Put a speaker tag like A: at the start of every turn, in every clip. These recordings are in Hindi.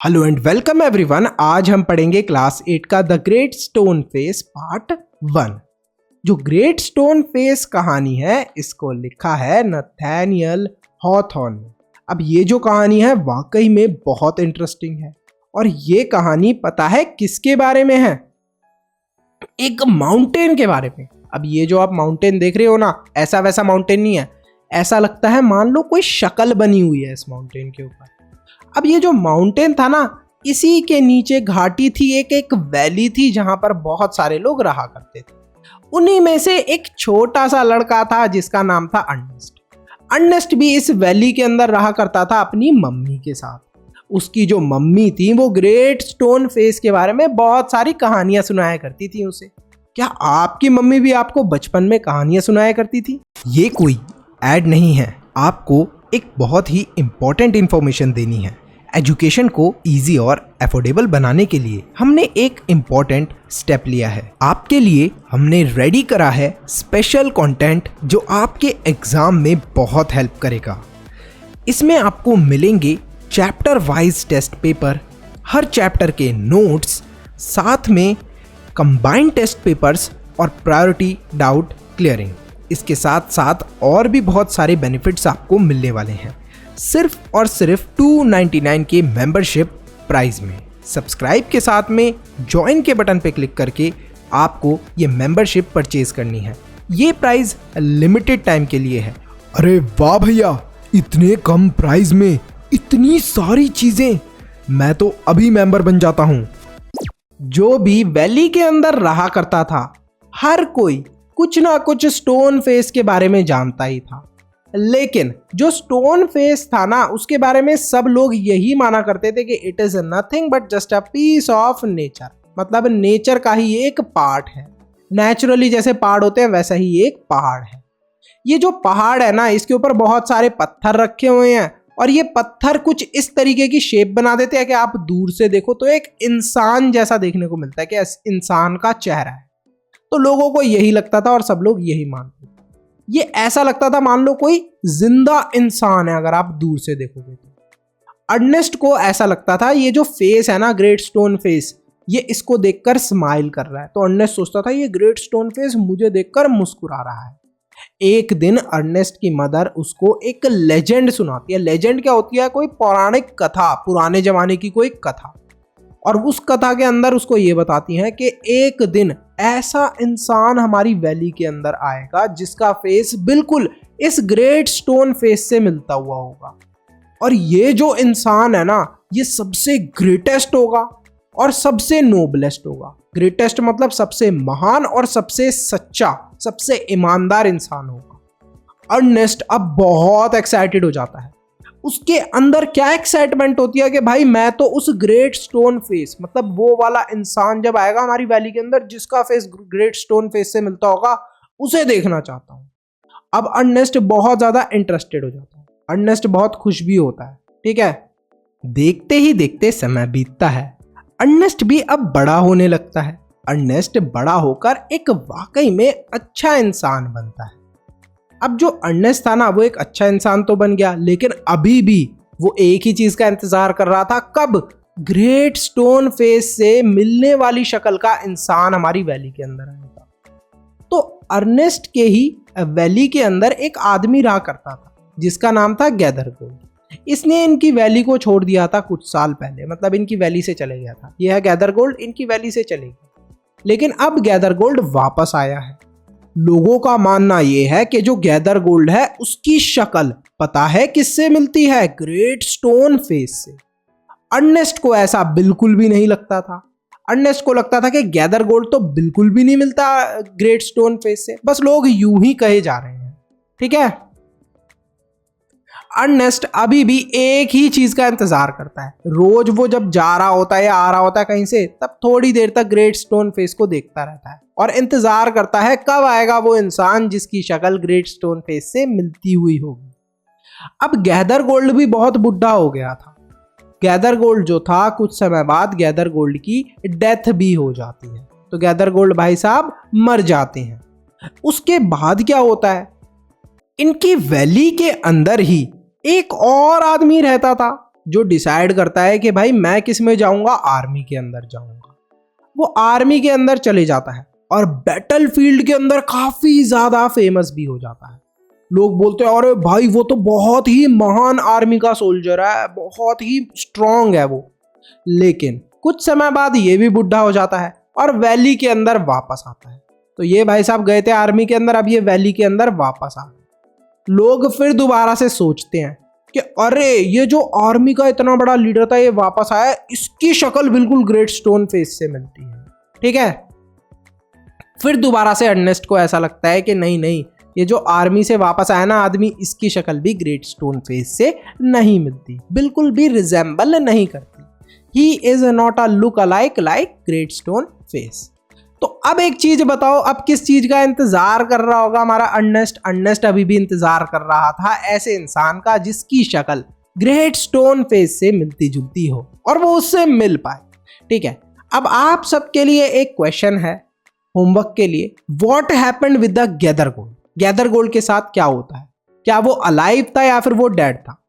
A: Hello and welcome everyone. आज हम पढ़ेंगे क्लास 8 का the great stone face part 1। जो ग्रेट स्टोन फेस कहानी है इसको लिखा है नथानियल हॉथॉर्न ने। अब ये जो कहानी है वाकई में बहुत इंटरेस्टिंग है और ये कहानी पता है किसके बारे में है? एक माउंटेन के बारे में। अब ये जो आप माउंटेन देख रहे हो ना, ऐसा वैसा माउंटेन नहीं है। ऐसा लगता है मान लो कोई शक्ल बनी हुई है इस माउंटेन के ऊपर। अब ये जो माउंटेन था ना, इसी के नीचे घाटी थी, एक वैली थी जहां पर बहुत सारे लोग रहा करते थे। उन्हीं में से एक छोटा सा लड़का था जिसका नाम था अर्नेस्ट। अर्नेस्ट भी इस वैली के अंदर रहा करता था अपनी मम्मी के साथ। उसकी जो मम्मी थी वो ग्रेट स्टोन फेस के बारे में बहुत सारी कहानियां सुनाया करती थी उसे। क्या आपकी मम्मी भी आपको बचपन में कहानियां सुनाया करती थी? ये कोई ऐड नहीं है, आपको एक बहुत ही इंपॉर्टेंट इंफॉर्मेशन देनी है। एजुकेशन को इजी और अफोर्डेबल बनाने के लिए हमने एक इंपॉर्टेंट स्टेप लिया है। आपके लिए हमने रेडी करा है स्पेशल कंटेंट जो आपके एग्जाम में बहुत हेल्प करेगा। इसमें आपको मिलेंगे चैप्टर वाइज टेस्ट पेपर, हर चैप्टर के नोट्स, साथ में कंबाइंड टेस्ट पेपर्स और प्रायोरिटी डाउट क्लियरिंग। इसके साथ साथ और भी बहुत सारे बेनिफिट्स आपको मिलने वाले हैं, सिर्फ और सिर्फ 299 के मेंबरशिप प्राइस में। सब्सक्राइब के साथ में ज्वाइन के बटन पे क्लिक करके आपको ये मेंबरशिप परचेज करनी है। ये प्राइस लिमिटेड टाइम के लिए है।
B: अरे वाह भैया, इतने कम प्राइस में इतनी सारी चीजें, मैं तो अभी मेंबर बन जाता हूँ।
A: जो भी वैली के अंदर रहा करता था, हर कोई कुछ ना कुछ स्टोन फेस के बारे में जानता ही था। लेकिन जो स्टोन फेस था ना, उसके बारे में सब लोग यही माना करते थे कि it is nothing but just a piece of nature. मतलब नेचर का ही एक पार्ट है। नेचुरली जैसे पहाड़ होते हैं वैसा ही एक पहाड़ है। ये जो पहाड़ है ना, इसके ऊपर बहुत सारे पत्थर रखे हुए हैं और ये पत्थर कुछ इस तरीके की शेप बना देते हैं कि आप दूर से देखो तो एक इंसान जैसा देखने को मिलता है कि इंसान का चेहरा है। तो लोगों को यही लगता था और सब लोग यही मानते थे। ये ऐसा लगता था मान लो कोई जिंदा इंसान है अगर आप दूर से देखोगे तो। अर्नेस्ट को ऐसा लगता था ये जो फेस है ना, ग्रेट स्टोन फेस, ये इसको देखकर स्माइल कर रहा है। तो अर्नेस्ट सोचता था ये ग्रेट स्टोन फेस मुझे देखकर मुस्कुरा रहा है। एक दिन अर्नेस्ट की मदर उसको एक लेजेंड सुनाती है। लेजेंड क्या होती है? कोई पौराणिक कथा, पुराने जमाने की कोई कथा। और उस कथा के अंदर उसको ये बताती हैं कि एक दिन ऐसा इंसान हमारी वैली के अंदर आएगा जिसका फेस बिल्कुल इस ग्रेट स्टोन फेस से मिलता हुआ होगा। और ये जो इंसान है ना, ये सबसे ग्रेटेस्ट होगा और सबसे नोबलेस्ट होगा। ग्रेटेस्ट मतलब सबसे महान और सबसे सच्चा, सबसे ईमानदार इंसान होगा। अर्नेस्ट अब बहुत एक्साइटेड हो जाता है। उसके अंदर क्या एक्साइटमेंट होती है कि भाई मैं तो उस ग्रेट स्टोन फेस, मतलब वो वाला इंसान जब आएगा हमारी वैली के अंदर जिसका फेस ग्रेट स्टोन फेस से मिलता होगा, उसे देखना चाहता हूं। अब अर्नेस्ट बहुत ज्यादा इंटरेस्टेड हो जाता है। अर्नेस्ट बहुत खुश भी होता है। ठीक है, देखते ही देखते समय बीतता है। अर्नेस्ट भी अब बड़ा होने लगता है। अर्नेस्ट बड़ा होकर एक वाकई में अच्छा इंसान बनता है। अब जो अर्नेस्ट था ना, वो एक अच्छा इंसान तो बन गया, लेकिन अभी भी वो एक ही चीज का इंतजार कर रहा था, कब ग्रेट स्टोन फेस से मिलने वाली शक्ल का इंसान हमारी वैली के अंदर आएगा। तो अर्नेस्ट के ही वैली के अंदर एक आदमी रहा करता था जिसका नाम था गैदरगोल्ड। इसने इनकी वैली को छोड़ दिया था कुछ साल पहले, मतलब इनकी वैली से चले गया था। यह है गैदरगोल्ड, इनकी वैली से चले गया। लेकिन अब गैदरगोल्ड वापस आया है। लोगों का मानना यह है कि जो गैदरगोल्ड है उसकी शक्ल पता है किससे मिलती है? ग्रेट स्टोन फेस से। अर्नेस्ट को ऐसा बिल्कुल भी नहीं लगता था। अर्नेस्ट को लगता था कि गैदरगोल्ड तो बिल्कुल भी नहीं मिलता ग्रेट स्टोन फेस से, बस लोग यूं ही कहे जा रहे हैं। ठीक है, अर्नेस्ट अभी भी एक ही चीज का इंतजार करता है। रोज वो जब जा रहा होता है या आ रहा होता है कहीं से, तब थोड़ी देर तक ग्रेट स्टोन फेस को देखता रहता है और इंतजार करता है कब आएगा वो इंसान जिसकी शक्ल ग्रेट स्टोन फेस से मिलती हुई होगी। अब गैदरगोल्ड भी बहुत बुढ़ा हो गया था। गैदरगोल्ड जो था, कुछ समय बाद गैदरगोल्ड की डेथ भी हो जाती है। तो गैदरगोल्ड भाई साहब मर जाते हैं। उसके बाद क्या होता है, इनकी वैली के अंदर ही एक और आदमी रहता था जो डिसाइड करता है कि भाई मैं किस में जाऊंगा, आर्मी के अंदर जाऊंगा, वो आर्मी के अंदर चले जाता है और बैटल फील्ड के अंदर काफी ज्यादा फेमस भी हो जाता है। लोग बोलते हैं अरे भाई वो तो बहुत ही महान आर्मी का सोल्जर है, बहुत ही स्ट्रांग है वो। लेकिन कुछ समय बाद ये भी बुढ़ा हो जाता है और वैली के अंदर वापस आता है। तो ये भाई साहब गए थे आर्मी के अंदर, अब ये वैली के अंदर वापस आ गए। लोग फिर दोबारा से सोचते हैं कि अरे ये जो आर्मी का इतना बड़ा लीडर था ये वापस आया, इसकी शक्ल बिल्कुल ग्रेट स्टोन फेस से मिलती है। ठीक है, फिर दोबारा से अर्नेस्ट को ऐसा लगता है कि नहीं नहीं, ये जो आर्मी से वापस आया ना आदमी, इसकी शक्ल भी ग्रेट स्टोन फेस से नहीं मिलती, बिल्कुल भी रिजेंबल नहीं करती। He is not a look alike like great stone face. तो अब एक चीज बताओ, अब किस चीज का इंतजार कर रहा होगा हमारा अर्नेस्ट? अर्नेस्ट अभी भी इंतजार कर रहा था ऐसे इंसान का जिसकी शक्ल ग्रेट स्टोन फेस से मिलती जुलती हो और वो उससे मिल पाए। ठीक है, अब आप सबके लिए एक क्वेश्चन है होमवर्क के लिए, what happened with the gather gold? Gather gold के साथ क्या होता है? क्या वो अलाइव था या फिर वो डेड था?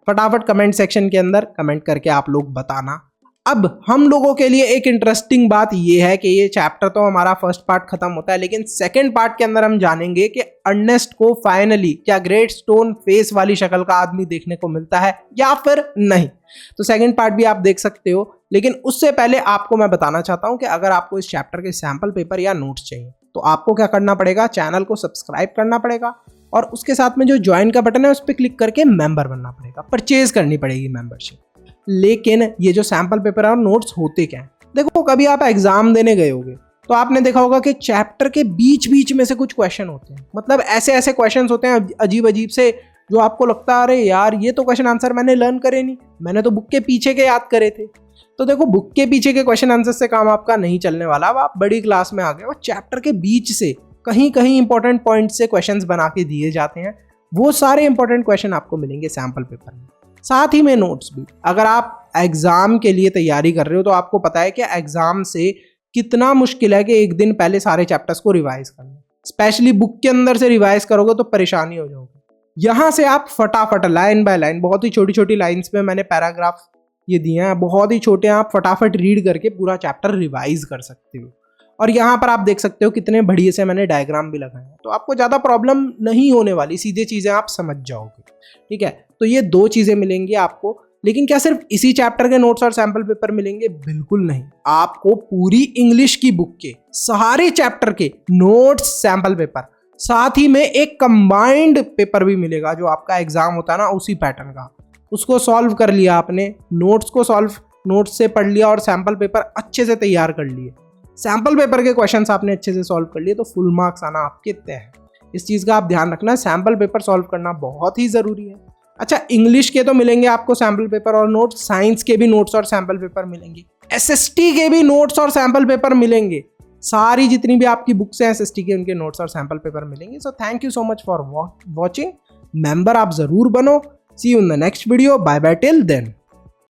A: फटाफट कमेंट सेक्शन के अंदर कमेंट करके आप लोग बताना। अब हम लोगों के लिए एक इंटरेस्टिंग बात यह है कि ये चैप्टर तो हमारा फर्स्ट पार्ट खत्म होता है, लेकिन सेकंड पार्ट के अंदर हम जानेंगे कि अर्नेस्ट को फाइनली क्या ग्रेट स्टोन फेस वाली शक्ल का आदमी देखने को मिलता है या फिर नहीं। तो सेकंड पार्ट भी आप देख सकते हो, लेकिन उससे पहले आपको मैं बताना चाहता हूं कि अगर आपको इस चैप्टर के सैंपल पेपर या नोट्स चाहिए तो आपको क्या करना पड़ेगा, चैनल को सब्सक्राइब करना पड़ेगा और उसके साथ में जो ज्वाइन का बटन है उस पर क्लिक करके मेंबर बनना पड़ेगा, परचेज करनी पड़ेगी मेंबरशिप। लेकिन ये जो सैंपल पेपर और नोट्स होते क्या हैं, देखो कभी आप एग्जाम देने गए होगे तो आपने देखा होगा कि चैप्टर के बीच बीच में से कुछ क्वेश्चन होते हैं, मतलब ऐसे ऐसे क्वेश्चन होते हैं अजीब अजीब से, जो आपको लगता है अरे यार ये तो क्वेश्चन आंसर मैंने लर्न करे नहीं, मैंने तो बुक के पीछे के याद करे थे। तो देखो बुक के पीछे के क्वेश्चन आंसर से काम आपका नहीं चलने वाला। अब आप बड़ी क्लास में आ गए और चैप्टर के बीच से कहीं कहीं इंपॉर्टेंट पॉइंट से क्वेश्चंस बना के दिए जाते हैं, वो सारे इंपॉर्टेंट क्वेश्चन आपको मिलेंगे सैंपल पेपर में, साथ ही में नोट्स भी। अगर आप एग्जाम के लिए तैयारी कर रहे हो तो आपको पता है कि एग्जाम से कितना मुश्किल है कि एक दिन पहले सारे चैप्टर्स को रिवाइज करना, स्पेशली बुक के अंदर से रिवाइज करोगे तो परेशानी हो जाओगे। यहाँ से आप फटाफट लाइन बाय लाइन, बहुत ही छोटी छोटी लाइन्स में मैंने पैराग्राफ ये दिए हैं, बहुत ही छोटे, आप फटाफट रीड करके पूरा चैप्टर रिवाइज कर सकते हो। और यहाँ पर आप देख सकते हो कितने बढ़िया से मैंने डायग्राम भी लगाए हैं, तो आपको ज़्यादा प्रॉब्लम नहीं होने वाली, सीधे चीज़ें आप समझ जाओगे। ठीक है, तो ये दो चीज़ें मिलेंगी आपको। लेकिन क्या सिर्फ इसी चैप्टर के नोट्स और सैंपल पेपर मिलेंगे? बिल्कुल नहीं, आपको पूरी इंग्लिश की बुक के सारे चैप्टर के नोट्स, सैंपल पेपर, साथ ही में एक कंबाइंड पेपर भी मिलेगा जो आपका एग्जाम होता है ना उसी पैटर्न का। उसको सॉल्व कर लिया आपने, नोट्स को सॉल्व, नोट्स से पढ़ लिया और सैंपल पेपर अच्छे से तैयार कर लिए, सैंपल पेपर के क्वेश्चंस आपने अच्छे से सॉल्व कर लिए तो फुल मार्क्स आना आपके तय है। इस चीज़ का आप ध्यान रखना, सैंपल पेपर सॉल्व करना बहुत ही ज़रूरी है। अच्छा, इंग्लिश के तो मिलेंगे आपको सैंपल पेपर और नोट्स, साइंस के भी नोट्स और सैंपल पेपर मिलेंगे, एसएसटी के भी नोट्स और सैंपल पेपर मिलेंगे, सारी जितनी भी आपकी बुक्स हैं एसएसटी के उनके नोट्स और सैंपल पेपर मिलेंगे। So thank you so much for watching. Member आप ज़रूर बनो। See you in the next video. Bye bye till then.